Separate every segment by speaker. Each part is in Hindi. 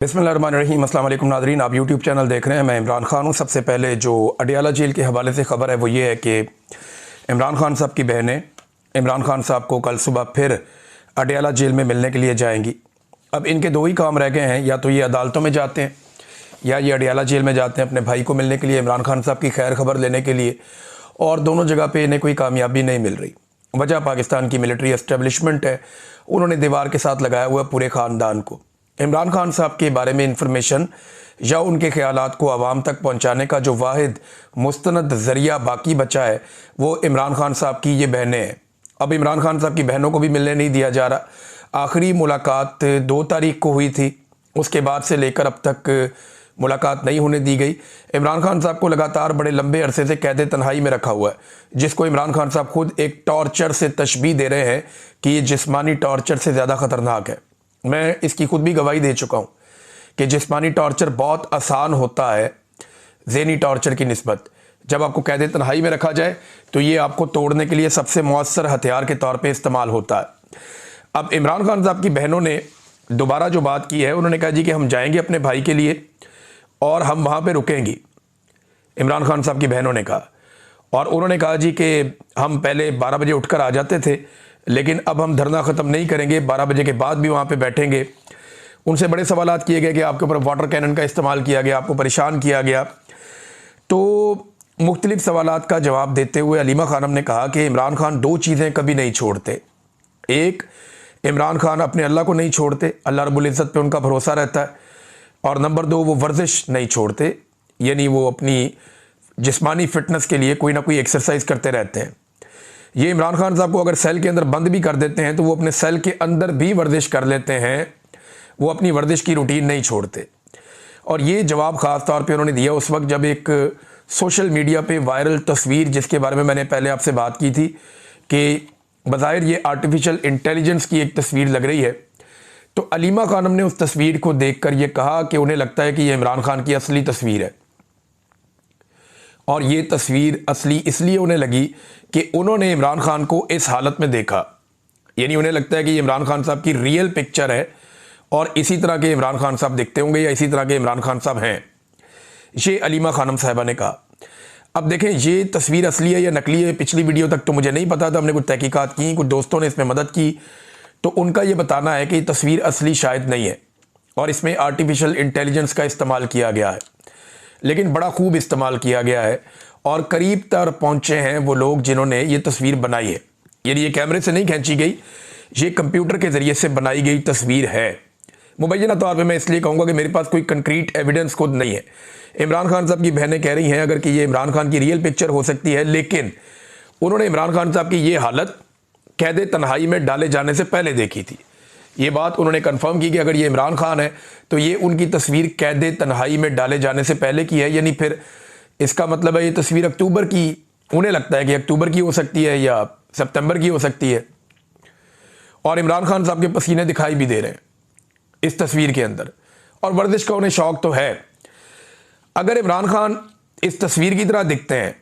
Speaker 1: बिस्मिल्लाहिर्रहमानिर्रहीम। अस्सलाम वालेकुम नाज़रीन, आप यूट्यूब चैनल देख रहे हैं। मैं इमरान खान हूँ। सबसे पहले जो अडियाला जेल के हवाले से ख़बर है वो ये है कि इमरान खान साहब की बहनें इमरान खान साहब को कल सुबह फिर अडियाला जेल में मिलने के लिए जाएंगी। अब इनके दो ही काम रह गए हैं, या तो ये अदालतों में जाते हैं या ये अडियाला जेल में जाते हैं अपने भाई को मिलने के लिए, इमरान खान साहब की खैर खबर लेने के लिए, और दोनों जगह पे इन्हें कोई कामयाबी नहीं मिल रही। वजह पाकिस्तान की मिलिट्री एस्टेब्लिशमेंट है, उन्होंने दीवार के साथ लगाया हुआ पूरे ख़ानदान को। इमरान खान साहब के बारे में इंफॉर्मेशन या उनके ख्यालात को आवाम तक पहुंचाने का जो वाहिद मुस्तनद ज़रिया बाकी बचा है वो इमरान खान साहब की ये बहनें हैं। अब इमरान खान साहब की बहनों को भी मिलने नहीं दिया जा रहा। आखिरी मुलाकात 2 तारीख को हुई थी, उसके बाद से लेकर अब तक मुलाकात नहीं होने दी गई। इमरान खान साहब को लगातार बड़े लंबे अरसे से कैद तन्हाई में रखा हुआ है, जिसको इमरान खान साहब खुद एक टॉर्चर से तशबीह दे रहे हैं कि ये जिस्मानी टॉर्चर से ज़्यादा ख़तरनाक है। मैं इसकी खुद भी गवाही दे चुका हूँ कि जिस्मानी टॉर्चर बहुत आसान होता है ज़हनी टॉर्चर की निस्बत। जब आपको कैद तन्हाई में रखा जाए तो ये आपको तोड़ने के लिए सबसे मौसर हथियार के तौर पे इस्तेमाल होता है। अब इमरान खान साहब की बहनों ने दोबारा जो बात की है, उन्होंने कहा जी कि हम जाएंगे अपने भाई के लिए और हम वहाँ पे रुकेंगी। इमरान खान साहब की बहनों ने कहा, और उन्होंने कहा जी कि हम पहले 12 बजे उठकर आ जाते थे, लेकिन अब हम धरना ख़त्म नहीं करेंगे, 12 बजे के बाद भी वहाँ पे बैठेंगे। उनसे बड़े सवालात किए गए कि आपके ऊपर वाटर कैनन का इस्तेमाल किया गया, आपको परेशान किया गया। तो मुख्तलिफ़ सवालात का जवाब देते हुए अलीमा खानम ने कहा कि इमरान खान 2 चीज़ें कभी नहीं छोड़ते। एक, इमरान खान अपने अल्लाह को नहीं छोड़ते, अल्लाह रब्बुल इज़्ज़त पे उनका भरोसा रहता है। और नंबर 2, वो वर्जिश नहीं छोड़ते, यानी वो अपनी जिस्मानी फ़िटनेस के लिए कोई ना कोई एक्सरसाइज करते रहते हैं। ये इमरान खान साहब को अगर सेल के अंदर बंद भी कर देते हैं तो वो अपने सेल के अंदर भी वर्जिश कर लेते हैं, वो अपनी वर्जिश की रूटीन नहीं छोड़ते। और ये जवाब ख़ास तौर पे उन्होंने दिया उस वक्त जब एक सोशल मीडिया पे वायरल तस्वीर, जिसके बारे में मैंने पहले आपसे बात की थी कि बज़ाहिर ये आर्टिफिशियल इंटेलिजेंस की एक तस्वीर लग रही है, तो अलीमा खानम ने उस तस्वीर को देखकर ये कहा कि उन्हें लगता है कि ये इमरान खान की असली तस्वीर है। और ये तस्वीर असली इसलिए उन्हें लगी कि उन्होंने इमरान खान को इस हालत में देखा, यानी उन्हें लगता है कि ये इमरान खान साहब की रियल पिक्चर है और इसी तरह के इमरान खान साहब दिखते होंगे या इसी तरह के इमरान खान साहब हैं। ये अलीमा खानम साहिबा ने कहा। अब देखें, ये तस्वीर असली है या नकली है, पिछली वीडियो तक तो मुझे नहीं पता था। हमने कुछ तहकीकात की, कुछ दोस्तों ने इसमें मदद की, तो उनका ये बताना है कि ये तस्वीर असली शायद नहीं है और इसमें आर्टिफिशियल इंटेलिजेंस का इस्तेमाल किया गया है, लेकिन बड़ा खूब इस्तेमाल किया गया है। और करीब तक पहुंचे हैं वो लोग जिन्होंने ये तस्वीर बनाई है, यानी ये कैमरे से नहीं खींची गई, ये कंप्यूटर के ज़रिए से बनाई गई तस्वीर है। मुबैना तौर पे मैं इसलिए कहूँगा कि मेरे पास कोई कंक्रीट एविडेंस खुद नहीं है। इमरान खान साहब की बहनें कह रही हैं अगर कि ये इमरान खान की रियल पिक्चर हो सकती है, लेकिन उन्होंने इमरान खान साहब की ये हालत कैद तन्हाई में डाले जाने से पहले देखी थी। ये बात उन्होंने कंफर्म की कि अगर ये इमरान खान है तो ये उनकी तस्वीर कैद तन्हाई में डाले जाने से पहले की है, यानी फिर इसका मतलब है ये तस्वीर अक्टूबर की, उन्हें लगता है कि अक्टूबर की हो सकती है या सितंबर की हो सकती है। और इमरान खान साहब के पसीने दिखाई भी दे रहे हैं इस तस्वीर के अंदर, और वर्जिश का उन्हें शौक तो है। अगर इमरान खान इस तस्वीर की तरह दिखते हैं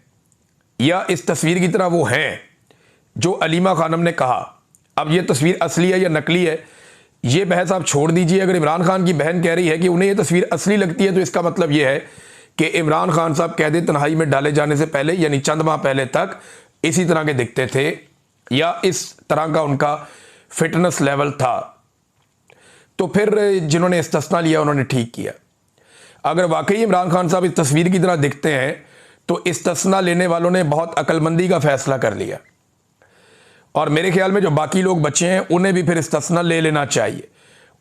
Speaker 1: या इस तस्वीर की तरह वो हैं जो अलीमा खानम ने कहा, अब ये तस्वीर असली है या नकली है ये बहस आप छोड़ दीजिए। अगर इमरान खान की बहन कह रही है कि उन्हें ये तस्वीर असली लगती है तो इसका मतलब ये है कि इमरान खान साहब कैद तन्हाई में डाले जाने से पहले, यानी चंद माह पहले तक इसी तरह के दिखते थे या इस तरह का उनका फिटनेस लेवल था। तो फिर जिन्होंने इस्तिस्ना लिया उन्होंने ठीक किया। अगर वाकई इमरान खान साहब इस तस्वीर की तरह दिखते हैं तो इस्तिस्ना लेने वालों ने बहुत अक्लमंदी का फैसला कर लिया, और मेरे ख्याल में जो बाकी लोग बचे हैं उन्हें भी फिर इस्तिस्ना ले लेना चाहिए।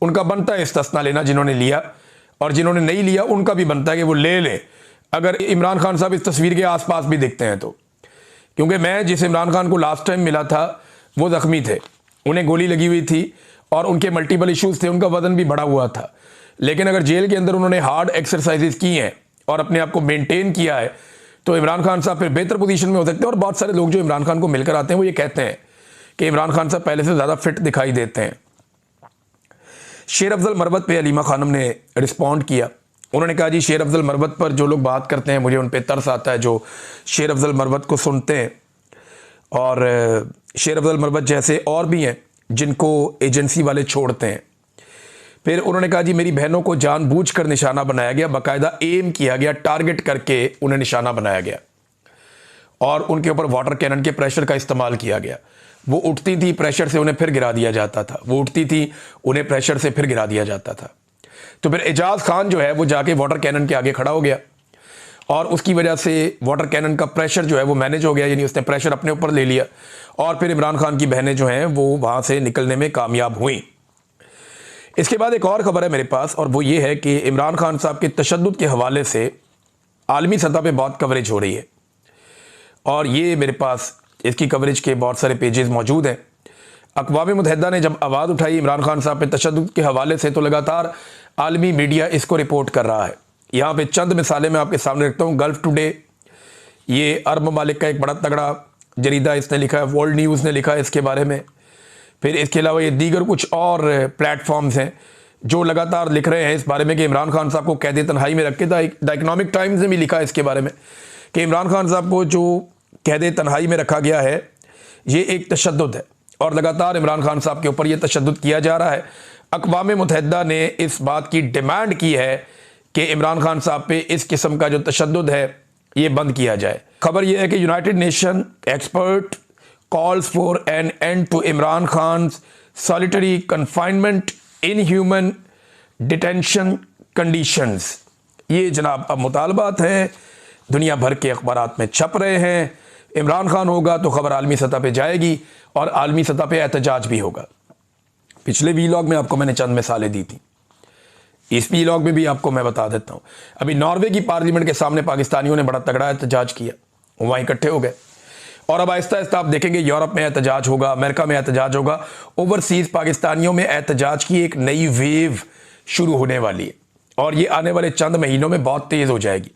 Speaker 1: उनका बनता है इस्तिस्ना लेना जिन्होंने लिया, और जिन्होंने नहीं लिया उनका भी बनता है कि वो ले लें अगर इमरान खान साहब इस तस्वीर के आसपास भी दिखते हैं तो। क्योंकि मैं जिस इमरान खान को लास्ट टाइम मिला था वो ज़ख्मी थे, उन्हें गोली लगी हुई थी और उनके मल्टीपल इश्यूज़ थे, उनका वज़न भी बढ़ा हुआ था। लेकिन अगर जेल के अंदर उन्होंने हार्ड एक्सरसाइजेज की हैं और अपने आप को मेनटेन किया है तो इमरान खान साहब फिर बेहतर पोजीशन में हो सकते हैं। और बहुत सारे लोग जो इमरान खान को मिलकर आते हैं वो ये कहते हैं कि इमरान खान साहब पहले से ज़्यादा फिट दिखाई देते हैं। शेर अफजल मरवत पे अलीमा खानम ने रिस्पॉन्ड किया। उन्होंने कहा जी शेर अफजल मरवत पर जो लोग बात करते हैं मुझे उन पर तरस आता है, जो शेर अफजल मरवत को सुनते हैं। और शेर अफजल मरवत जैसे और भी हैं जिनको एजेंसी वाले छोड़ते हैं। फिर उन्होंने कहा जी मेरी बहनों को जानबूझकर निशाना बनाया गया, बाकायदा एम किया गया, टारगेट करके उन्हें निशाना बनाया गया और उनके ऊपर वाटर कैनन के प्रेशर का इस्तेमाल किया गया। वो उठती थी, प्रेशर से उन्हें फिर गिरा दिया जाता था, वो उठती थी, उन्हें प्रेशर से फिर गिरा दिया जाता था। तो फिर एजाज खान जो है वो जाके वाटर कैनन के आगे खड़ा हो गया और उसकी वजह से वाटर कैनन का प्रेशर जो है वो मैनेज हो गया, यानी उसने प्रेशर अपने ऊपर ले लिया और फिर इमरान खान की बहनें जो हैं वो वहाँ से निकलने में कामयाब हुई। इसके बाद एक और ख़बर है मेरे पास, और वो ये है कि इमरान खान साहब के तशद्दुद के हवाले से आलमी सतह पे बहुत कवरेज हो रही है और ये मेरे पास इसकी कवरेज के बहुत सारे पेजेस मौजूद हैं। अक़वाम मुत्तहिदा ने जब आवाज़ उठाई इमरान खान साहब पे तशद्दुद के हवाले से तो लगातार आलमी मीडिया इसको रिपोर्ट कर रहा है। यहाँ पे चंद मिसालें मैं आपके सामने रखता हूँ। गल्फ टुडे, ये अरब ममालिक का एक बड़ा तगड़ा जरीदा, इसने लिखा है। वर्ल्ड न्यूज़ ने लिखा है इसके बारे में। फिर इसके अलावा ये दीगर कुछ और प्लेटफॉर्म्स हैं जो लगातार लिख रहे हैं इस बारे में कि इमरान खान साहब को कैद तन्हाई में रख के। द इकनॉमिक टाइम्स ने भी लिखा है इसके बारे में कि इमरान खान साहब को जो कैद तन्हाई में रखा गया है ये एक तशद्दुद है और लगातार इमरान खान साहब के ऊपर ये तशद्दुद किया जा रहा है। अक़वाम मुत्तहिदा ने इस बात की डिमांड की है कि इमरान खान साहब पे इस किस्म का जो तशद्दुद है ये बंद किया जाए। खबर यह है कि United Nation expert calls for an end to Imran Khan solitary confinement in human detention conditions. ये जनाब अब मुतालबात हैं, दुनिया भर के अखबारात में छप रहे हैं। इमरान खान होगा तो खबर आलमी सतह पे जाएगी और आलमी सतह पे एहतजाज भी होगा। पिछले वीलॉग में आपको मैंने चंद मिसालें दी थी, इस वीलॉग में भी आपको मैं बता देता हूँ। अभी नॉर्वे की पार्लियामेंट के सामने पाकिस्तानियों ने बड़ा तगड़ा एहतजाज किया, वहाँ इकट्ठे हो गए और अब आहिस्ता आहिस्ता आप देखेंगे यूरोप में एहतजाज होगा, अमेरिका में एहतजाज होगा। ओवरसीज़ पाकिस्तानियों में एहतजाज की एक नई वेव शुरू होने वाली है और ये आने वाले चंद महीनों में बहुत तेज़ हो जाएगी,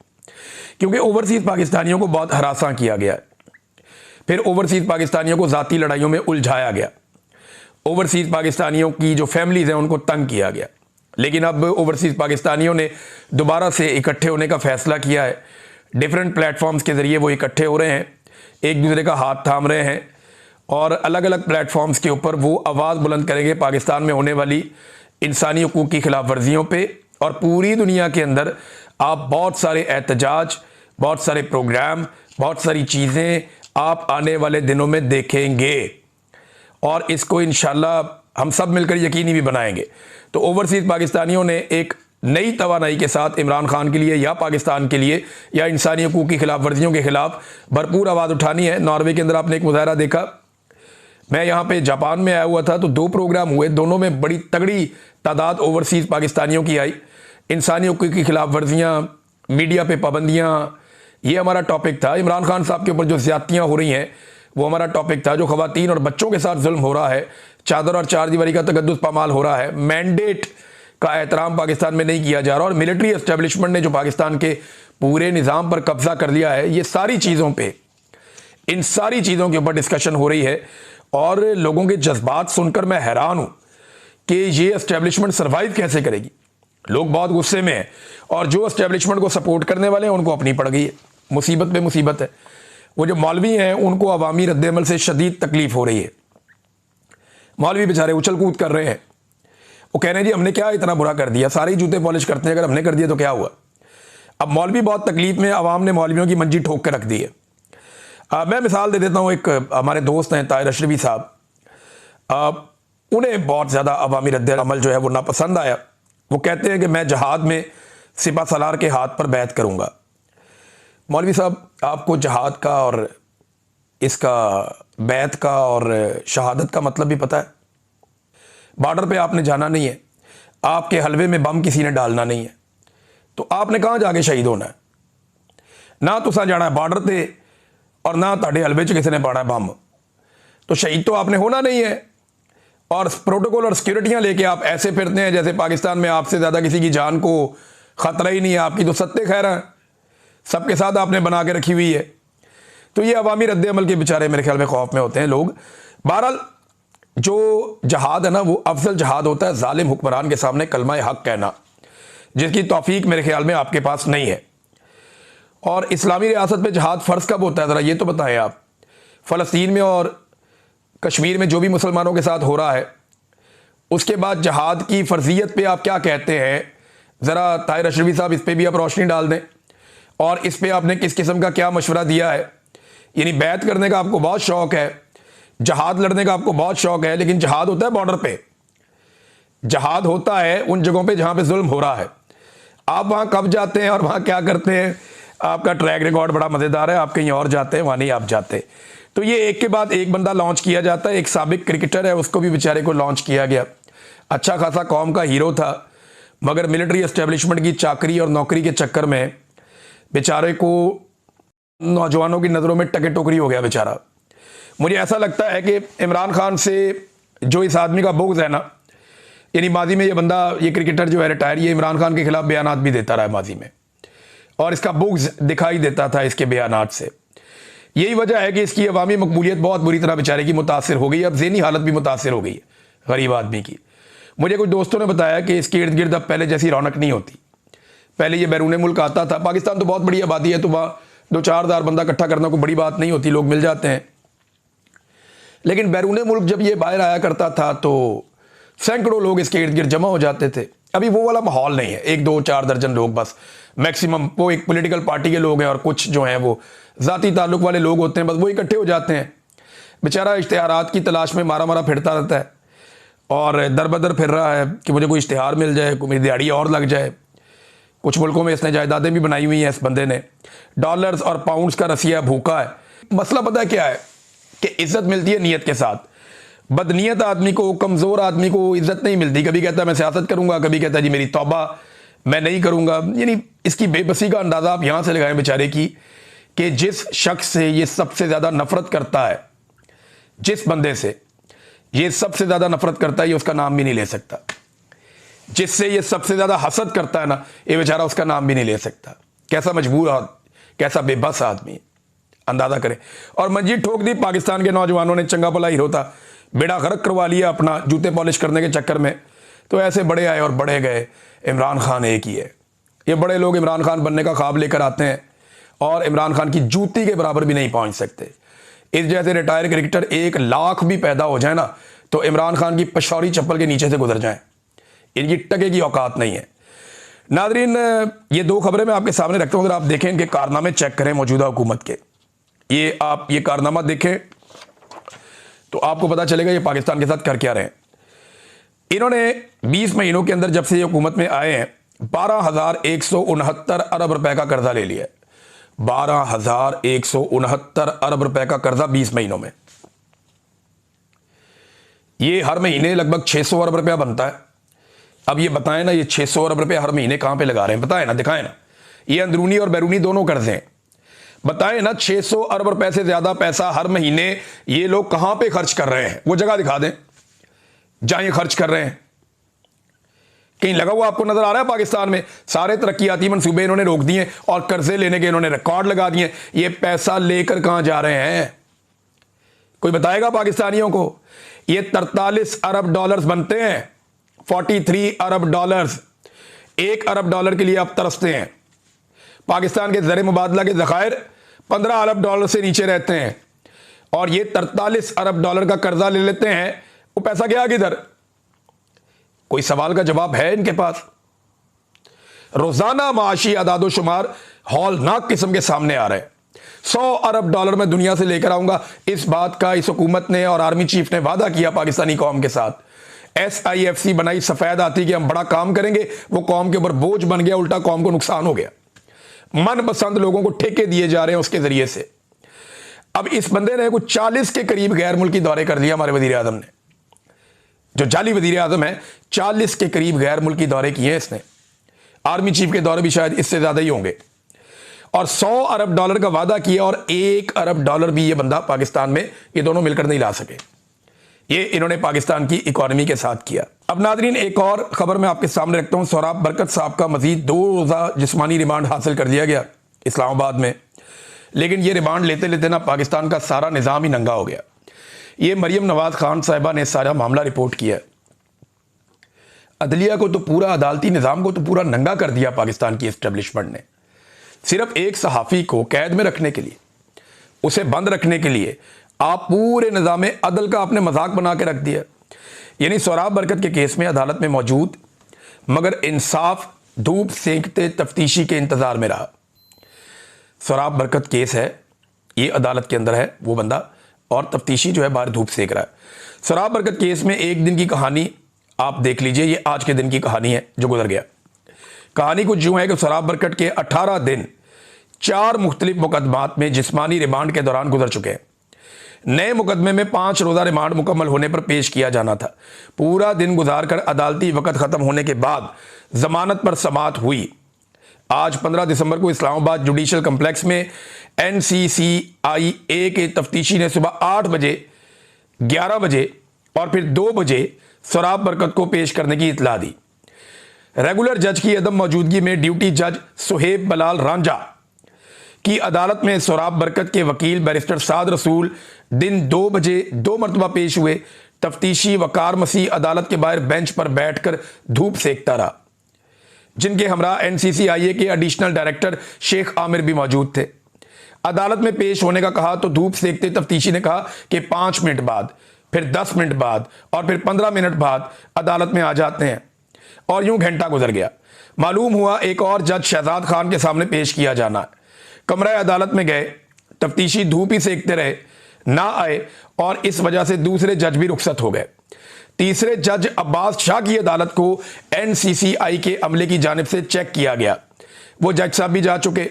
Speaker 1: क्योंकि ओवरसीज़ पाकिस्तानियों को बहुत हरासा किया गया है। फिर ओवरसीज़ पाकिस्तानियों को ज़ाती लड़ाइयों में उलझाया गया, ओवरसीज़ पाकिस्तानियों की जो फैमिलीज़ हैं उनको तंग किया गया। लेकिन अब ओवरसीज़ पाकिस्तानियों ने दोबारा से इकट्ठे होने का फ़ैसला किया है। डिफरेंट प्लेटफॉर्म्स के ज़रिए वो इकट्ठे हो रहे हैं, एक दूसरे का हाथ थाम रहे हैं और अलग अलग प्लेटफॉर्म्स के ऊपर वो आवाज़ बुलंद करेंगे पाकिस्तान में होने वाली इंसानी हकूक़ की खिलाफ वर्जियों पे। और पूरी दुनिया के अंदर आप बहुत सारे एहतजाज, बहुत सारे प्रोग्राम, बहुत सारी चीज़ें आप आने वाले दिनों में देखेंगे और इसको इंशाल्लाह हम सब मिलकर यकीनी भी बनाएंगे। तो ओवरसीज़ पाकिस्तानियों ने एक नई तवानाई के साथ इमरान खान के लिए या पाकिस्तान के लिए या इंसानी हकूक़ की खिलाफ वर्जियों के खिलाफ भरपूर आवाज़ उठानी है। नॉर्वे के अंदर आपने एक मुजाहरा देखा, मैं यहाँ पे जापान में आया हुआ था तो 2 प्रोग्राम हुए, दोनों में बड़ी तगड़ी तादाद ओवरसीज़ पाकिस्तानियों की आई। इंसानी हकूक़ की खिलाफ वर्जियाँ, मीडिया पे पाबंदियाँ, ये हमारा टॉपिक था। इमरान खान साहब के ऊपर जो ज़्यादतियाँ हो रही हैं वो हमारा टॉपिक था। जो ख़वातीन और बच्चों के साथ जुल्म हो रहा है, चादर और चारदीवारी का तकद्दुस पामाल हो रहा है, मैंडेट का एहतराम पाकिस्तान में नहीं किया जा रहा और मिलिट्री एस्टेब्लिशमेंट ने जो पाकिस्तान के पूरे निज़ाम पर कब्जा कर लिया है, ये सारी चीज़ों पे, इन सारी चीज़ों के ऊपर डिस्कशन हो रही है। और लोगों के जज्बात सुनकर मैं हैरान हूँ कि ये एस्टेब्लिशमेंट सर्वाइव कैसे करेगी। लोग बहुत गुस्से में हैं और जो एस्टेब्लिशमेंट को सपोर्ट करने वाले हैं उनको अपनी पड़ गई है, मुसीबत पे मुसीबत है। वो जो मौलवी हैं उनको अवामी रद्द-ए-अमल से शदीद तकलीफ हो रही है। मौलवी बेचारे उछल कूद कर रहे हैं, वो कह रहे हैं जी हमने क्या इतना बुरा कर दिया, सारे ही जूते पॉलिश करते हैं, अगर हमने कर दिया तो क्या हुआ। अब मौलवी बहुत तकलीफ में, अवाम ने मौलवियों की मंजी ठोक कर रख दी है। मैं मिसाल दे देता हूँ, एक हमारे दोस्त हैं ताहिर अशरफी साहब, उन्हें बहुत ज़्यादा अवामी रद्द-ए-अमल जो है वो नापसंद आया। वो कहते हैं कि मैं जहाद में सिपा सलार के हाथ पर बैत करूँगा। मौलवी साहब, आपको जहाद का और इसका बैत का और शहादत का मतलब भी पता है? बॉर्डर पे आपने जाना नहीं है, आपके हलवे में बम किसी ने डालना नहीं है, तो आपने कहाँ जाके शहीद होना है? ना तुसा जाना है बॉर्डर पे और ना ताड़े हलवे च किसी ने पाना है बम, तो शहीद तो आपने होना नहीं है। और प्रोटोकॉल और सिक्योरिटियाँ लेके आप ऐसे फिरते हैं जैसे पाकिस्तान में आपसे ज़्यादा किसी की जान को ख़तरा ही नहीं है, आपकी तो सत्ते खैर हैं, सबके साथ आपने बना के रखी हुई है। तो ये अवामी रद्द-ए-अमल के बेचारे मेरे ख्याल में खौफ में होते हैं लोग। बहरहाल जो जहाद है ना, वो अफजल जहाद होता है जालिम हुक्मरान के सामने कलमा हक कहना, जिसकी तौफीक मेरे ख्याल में आपके पास नहीं है। और इस्लामी रियासत में जहाद फ़र्ज़ कब होता है, ज़रा ये तो बताएं आप। फ़लस्तीन में और कश्मीर में जो भी मुसलमानों के साथ हो रहा है उसके बाद जहाद की फर्जियत पे आप क्या कहते हैं, ज़रा ताहिर अशरफी साहब इस पर भी आप रोशनी डाल दें, और इस पर आपने किस किस्म का क्या मशवरा दिया है। यानी बैत करने का आपको बहुत शौक़ है, जहाद लड़ने का आपको बहुत शौक़ है, लेकिन जहाद होता है बॉर्डर पे, जहाद होता है उन जगहों पे जहाँ पे जुल्म हो रहा है। आप वहाँ कब जाते हैं और वहाँ क्या करते हैं, आपका ट्रैक रिकॉर्ड बड़ा मज़ेदार है, आप कहीं और जाते हैं, वहाँ नहीं आप जाते। तो ये एक के बाद एक बंदा लॉन्च किया जाता है। एक साबिक क्रिकेटर है, उसको भी बेचारे को लॉन्च किया गया, अच्छा खासा कौम का हीरो था, मगर मिलिट्री एस्टेब्लिशमेंट की चाकरी और नौकरी के चक्कर में बेचारे को नौजवानों की नज़रों में टके टोकरी हो गया बेचारा। मुझे ऐसा लगता है कि इमरान खान से जो इस आदमी का बुग़्ज़ है ना, यानी माजी में ये बंदा, ये क्रिकेटर जो है रिटायर, ये इमरान खान के खिलाफ बयानात भी देता रहा है माजी में, और इसका बुग़्ज़ दिखाई देता था इसके बयानात से। यही वजह है कि इसकी अवामी मकबूलियत बहुत बुरी तरह बेचारे की मुतासिर हो गई, अब ज़हनी हालत भी मुतासिर हो गई है गरीब आदमी की। मुझे कुछ दोस्तों ने बताया कि इसके इर्द गिर्द अब पहले जैसी रौनक नहीं होती। पहले ये बैरून मुल्क आता था, पाकिस्तान तो बहुत बड़ी आबादी है, तो वहाँ 2-4 हज़ार बंदा इकट्ठा करना कोई बड़ी बात नहीं होती, लोग मिल जाते हैं। लेकिन बैरून मुल्क जब ये बाहर आया करता था तो सैकड़ों लोग इसके इर्द गिर्द जमा हो जाते थे। अभी वो वाला माहौल नहीं है, 1-2-4 दर्जन लोग बस मैक्सिमम, वो एक पॉलिटिकल पार्टी के लोग हैं और कुछ जो हैं वो ज़ाती ताल्लुक़ वाले लोग होते हैं, बस वो इकट्ठे हो जाते हैं। बेचारा इश्तिहारात की तलाश में मारा मारा फिरता रहता है और दर बदर फिर रहा है कि मुझे कोई इश्तिहार मिल जाए, कोई मेरी दिहाड़ी और लग जाए। कुछ मुल्कों में इसने जायदादें भी बनाई हुई हैं इस बंदे ने, डॉलर्स और पाउंड्स का रसिया भूखा है। मसला पता है क्या है कि इज़्ज़त मिलती है नीयत के साथ। बदनीयत आदमी को, कमज़ोर आदमी को इज़्ज़त नहीं मिलती। कभी कहता है मैं सियासत करूँगा, कभी कहता है जी मेरी तौबा, मैं नहीं करूँगा। यानी इसकी बेबसी का अंदाज़ा आप यहाँ से लगाएं बेचारे की, कि जिस शख्स से ये सबसे ज़्यादा नफ़रत करता है, जिस बंदे से ये सबसे ज़्यादा नफ़रत करता है, ये उसका नाम भी नहीं ले सकता। जिससे ये सबसे ज़्यादा हसद करता है ना, ये बेचारा उसका नाम भी नहीं ले सकता। कैसा मजबूर, कैसा बेबस आदमी, अंदाज़ा करें। और मंजी ठोक दी पाकिस्तान के नौजवानों ने, चंगा भला हीरो था, बेड़ा गर्क करवा लिया अपना जूते पॉलिश करने के चक्कर में। तो ऐसे बड़े आए और बड़े गए। इमरान खान एक ही है। ये बड़े लोग इमरान खान बनने का ख्वाब लेकर आते हैं और इमरान खान की जूती के बराबर भी नहीं पहुंच सकते। इस जैसे रिटायर क्रिकेटर 1 लाख भी पैदा हो जाए ना, तो इमरान खान की पशौरी चप्पल के नीचे से गुजर जाएं, इनकी टके की औकात नहीं है। नादरीन, ये 2 खबरें मैं आपके सामने रखता हूँ, अगर आप देखें इनके कारनामे चेक करें मौजूदा हुकूमत के। ये आप ये कारनामा देखें तो आपको पता चलेगा ये पाकिस्तान के साथ कर क्या रहे हैं। इन्होंने 20 महीनों के अंदर जब से ये हुकूमत में आए हैं 12,169 अरब रुपए का कर्जा ले लिया है। 12,169 अरब रुपए का कर्जा 20 महीनों में। ये हर महीने लगभग 600 अरब रुपया बनता है। अब ये बताएं ना, ये 600 अरब रुपया हर महीने कहां पे लगा रहे हैं, बताएं ना, दिखाएं ना। ये अंदरूनी और बैरूनी दोनों कर्जे हैं। बताएं ना, 600 अरब रुपए से ज्यादा पैसा हर महीने ये लोग कहां पे खर्च कर रहे हैं, वो जगह दिखा दें जहां ये खर्च कर रहे हैं। कहीं लगा हुआ आपको नजर आ रहा है? पाकिस्तान में सारे तरक्याती मंसूबे इन्होंने रोक दिए और कर्जे लेने के इन्होंने रिकॉर्ड लगा दिए। ये पैसा लेकर कहां जा रहे हैं, कोई बताएगा पाकिस्तानियों को? ये 43 अरब डॉलर्स बनते हैं, 43 अरब डॉलर्स। 1 अरब डॉलर के लिए आप तरसते हैं। पाकिस्तान के ज़र मुबादला के ज़खायर 15 अरब डॉलर से नीचे रहते हैं और ये 43 अरब डॉलर का कर्जा ले लेते हैं। वो पैसा गया किधर? कोई सवाल का जवाब है इनके पास? रोजाना माशी अदादो शुमार हौलनाक किस्म के सामने आ रहे हैं। 100 अरब डॉलर में दुनिया से लेकर आऊंगा, इस बात का इस हुकूमत ने और आर्मी चीफ ने वादा किया पाकिस्तानी कौम के साथ। SIFC बनाई सफेद आती कि हम बड़ा काम करेंगे, वो कौम के ऊपर बोझ बन गया, उल्टा कौम को नुकसान हो गया। मनपसंद लोगों को ठेके दिए जा रहे हैं उसके जरिए से। अब इस बंदे ने कुछ 40 के करीब गैर मुल्की दौरे कर दिया। हमारे वजीर आजम ने, जो जाली वजीर आजम है, 40 के करीब गैर मुल्की दौरे किए इसने। आर्मी चीफ के दौरे भी शायद इससे ज्यादा ही होंगे। और 100 अरब डॉलर का वादा किया और 1 अरब डॉलर भी ये बंदा पाकिस्तान में, ये दोनों मिलकर नहीं ला सके। ये इन्होंने पाकिस्तान की इकॉनमी के साथ किया। अब नादरीन, एक और खबर मैं आपके सामने रखता हूं। सोहराब बरकत साहब का मजीद 2 रोज़ा जिस्मानी रिमांड हासिल कर दिया गया इस्लामाबाद में। लेकिन ये रिमांड लेते लेते ना पाकिस्तान का सारा निज़ाम ही नंगा हो गया। ये मरियम नवाज खान साहिबा ने सारा मामला रिपोर्ट किया। अदलिया को तो पूरा, अदालती निज़ाम को तो पूरा नंगा कर दिया पाकिस्तान की एस्टेब्लिशमेंट ने। सिर्फ एक सहाफ़ी को कैद में रखने के लिए, उसे बंद रखने के लिए आप पूरे निज़ाम अदल का आपने मजाक बना के रख दिया। यानी सोहराब बरकत के केस में अदालत में मौजूद मगर इंसाफ धूप सेंकते तफ्तीशी के इंतजार में रहा। सोहराब बरकत केस है, ये अदालत के अंदर है वो बंदा, और तफ्तीशी जो है बाहर धूप सेक रहा है। सोहराब बरकत केस में एक दिन की कहानी आप देख लीजिए, ये आज के दिन की कहानी है जो गुजर गया। कहानी कुछ यूं है कि सोहराब बरकत के 18 दिन 4 मुख्तलिफ मुकदमात में जिस्मानी रिमांड के दौरान गुजर चुके हैं। नए मुकदमे में 5 रोज़ा रिमांड मुकम्मल होने पर पेश किया जाना था। पूरा दिन गुजारकर अदालती वक़्त ख़त्म होने के बाद जमानत पर समाअत हुई। आज 15 दिसंबर को इस्लामाबाद जुडिशल कम्प्लेक्स में NCCIA के तफ्तीशी ने सुबह 8 बजे, 11 बजे और फिर 2 बजे सोहराब बरकत को पेश करने की इतला दी। रेगुलर जज की अदम मौजूदगी में ड्यूटी जज सुहेब बलाल रांझा की अदालत में सोहराब बरकत के वकील बैरिस्टर साद रसूल दिन 2 बजे 2 मरतबा पेश हुए। तफ्तीशी वकार मसीह अदालत के बाहर बेंच पर बैठकर धूप सेकता रहा, जिनके हमरा NCCIA के एडिशनल डायरेक्टर शेख आमिर भी मौजूद थे। अदालत में पेश होने का कहा तो धूप सेकते तफ्तीशी ने कहा कि 5 मिनट बाद, फिर 10 मिनट बाद और फिर 15 मिनट बाद अदालत में आ जाते हैं, और यूं घंटा गुजर गया। मालूम हुआ एक और जज शहजाद खान के सामने पेश किया जाना है। कमरा अदालत में गए, तफ्तीशी धूप ही सेकते रहे, ना आए, और इस वजह से दूसरे जज भी रुखसत हो गए। तीसरे जज अब्बास शाह की अदालत को NCCI के अमले की जानिब से चेक किया गया, वो जज साहब भी जा चुके।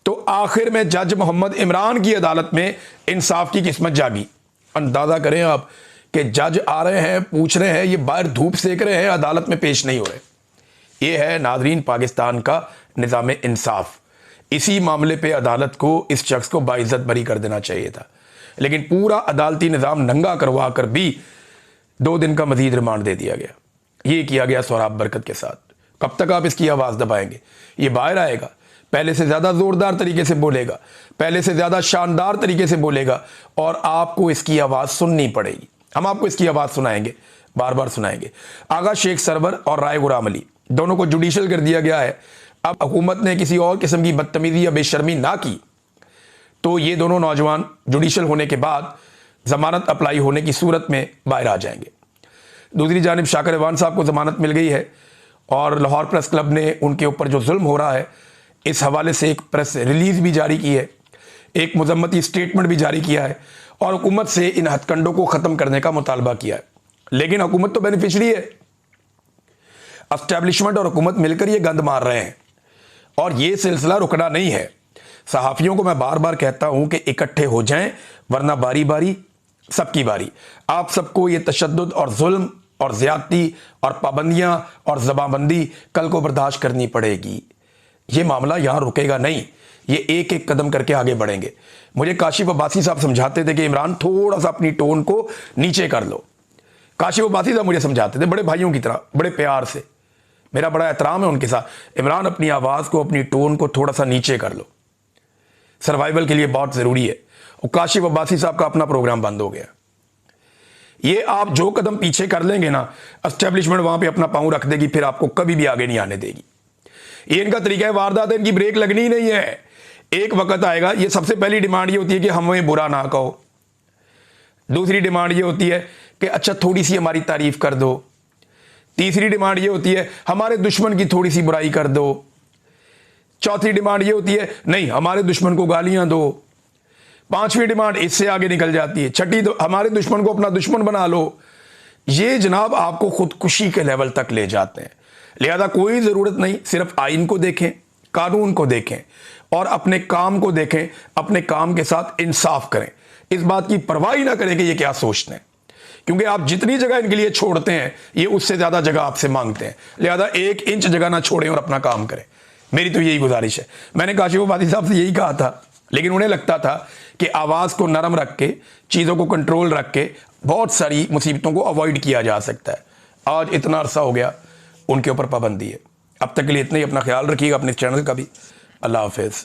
Speaker 1: तो आखिर में जज मोहम्मद इमरान की अदालत में इंसाफ की किस्मत जागी। अंदाजा करें आप कि जज आ रहे हैं, पूछ रहे हैं, ये बाहर धूप सेक रहे हैं, अदालत में पेश नहीं हो रहे। ये है नाजरीन पाकिस्तान का निज़ाम इंसाफ। इसी मामले पे अदालत को इस शख्स को बाइज्जत बरी कर देना चाहिए था, लेकिन पूरा अदालती निज़ाम नंगा करवा कर भी 2 दिन का मजीद रिमांड दे दिया गया। ये किया गया सोहराब बरकत के साथ। कब तक आप इसकी आवाज़ दबाएंगे? ये बाहर आएगा, पहले से ज़्यादा ज़ोरदार तरीके से बोलेगा, पहले से ज़्यादा शानदार तरीके से बोलेगा, और आपको इसकी आवाज़ सुननी पड़ेगी। हम आपको इसकी आवाज़ सुनाएंगे, बार बार सुनाएंगे। आगा शेख सरवर और राय गुलाम अली दोनों को जुडिशल कर दिया गया है। अब हुकूमत ने किसी और किस्म की बदतमीजी या बेशर्मी ना की तो ये दोनों नौजवान जुडिशल होने के बाद जमानत अप्लाई होने की सूरत में बाहर आ जाएंगे। दूसरी जानिब शाकिर अवान साहब को जमानत मिल गई है, और लाहौर प्रेस क्लब ने उनके ऊपर जो जुल्म हो रहा है इस हवाले से एक प्रेस रिलीज़ भी जारी की है, एक मुजम्मती स्टेटमेंट भी जारी किया है, और हुकूमत से इन हथकंडों को ख़त्म करने का मुतालबा किया है। लेकिन हुकूमत तो बेनिफिशरी है, एस्टैब्लिशमेंट और हुकूमत मिलकर ये गंद मार रहे हैं, और ये सिलसिला रुकना नहीं है। सहाफ़ियों को मैं बार बार कहता हूं कि इकट्ठे हो जाएं, वरना बारी बारी सबकी बारी। आप सबको ये तशद्दुद और जुल्म और ज़्यादती और पाबंदियां और ज़बानबंदी कल को बर्दाश्त करनी पड़ेगी। ये मामला यहाँ रुकेगा नहीं, ये एक एक कदम करके आगे बढ़ेंगे। मुझे काशिफ अब्बासी साहब समझाते थे कि इमरान थोड़ा सा अपनी टोन को नीचे कर लो। काशिफ अब्बासी साहब मुझे समझाते थे बड़े भाइयों की तरह, बड़े प्यार से, मेरा बड़ा एहतराम है उनके साथ। इमरान अपनी आवाज़ को, अपनी टोन को थोड़ा सा नीचे कर लो, सर्वाइवल के लिए बहुत ज़रूरी है। और काशिफ अब्बासी साहब का अपना प्रोग्राम बंद हो गया। ये आप जो कदम पीछे कर लेंगे ना, एस्टेब्लिशमेंट वहां पे अपना पांव रख देगी, फिर आपको कभी भी आगे नहीं आने देगी। ये इनका तरीका है, वारदात है, इनकी ब्रेक लगनी ही नहीं है। एक वक्त आएगा, ये सबसे पहली डिमांड ये होती है कि हमें बुरा ना कहो। दूसरी डिमांड ये होती है कि अच्छा थोड़ी सी हमारी तारीफ कर दो। तीसरी डिमांड ये होती है हमारे दुश्मन की थोड़ी सी बुराई कर दो। चौथी डिमांड ये होती है नहीं हमारे दुश्मन को गालियां दो। पांचवी डिमांड इससे आगे निकल जाती है, छठी तो हमारे दुश्मन को अपना दुश्मन बना लो। ये जनाब आपको खुदकुशी के लेवल तक ले जाते हैं। लिहाजा कोई ज़रूरत नहीं, सिर्फ आइन को देखें, कानून को देखें और अपने काम को देखें, अपने काम के साथ इंसाफ करें। इस बात की परवाह ही ना करें कि ये क्या सोचते हैं, क्योंकि आप जितनी जगह इनके लिए छोड़ते हैं ये उससे ज़्यादा जगह आपसे मांगते हैं। लिहाजा 1 इंच जगह ना छोड़ें और अपना काम करें। मेरी तो यही गुजारिश है। मैंने काशिफ अब्बासी साहब से यही कहा था, लेकिन उन्हें लगता था कि आवाज़ को नरम रख के, चीज़ों को कंट्रोल रख के बहुत सारी मुसीबतों को अवॉइड किया जा सकता है। आज इतना अरसा हो गया उनके ऊपर पाबंदी है। अब तक के लिए इतना ही। अपना ख्याल रखिएगा, अपने चैनल का भी। अल्लाह हाफिज़।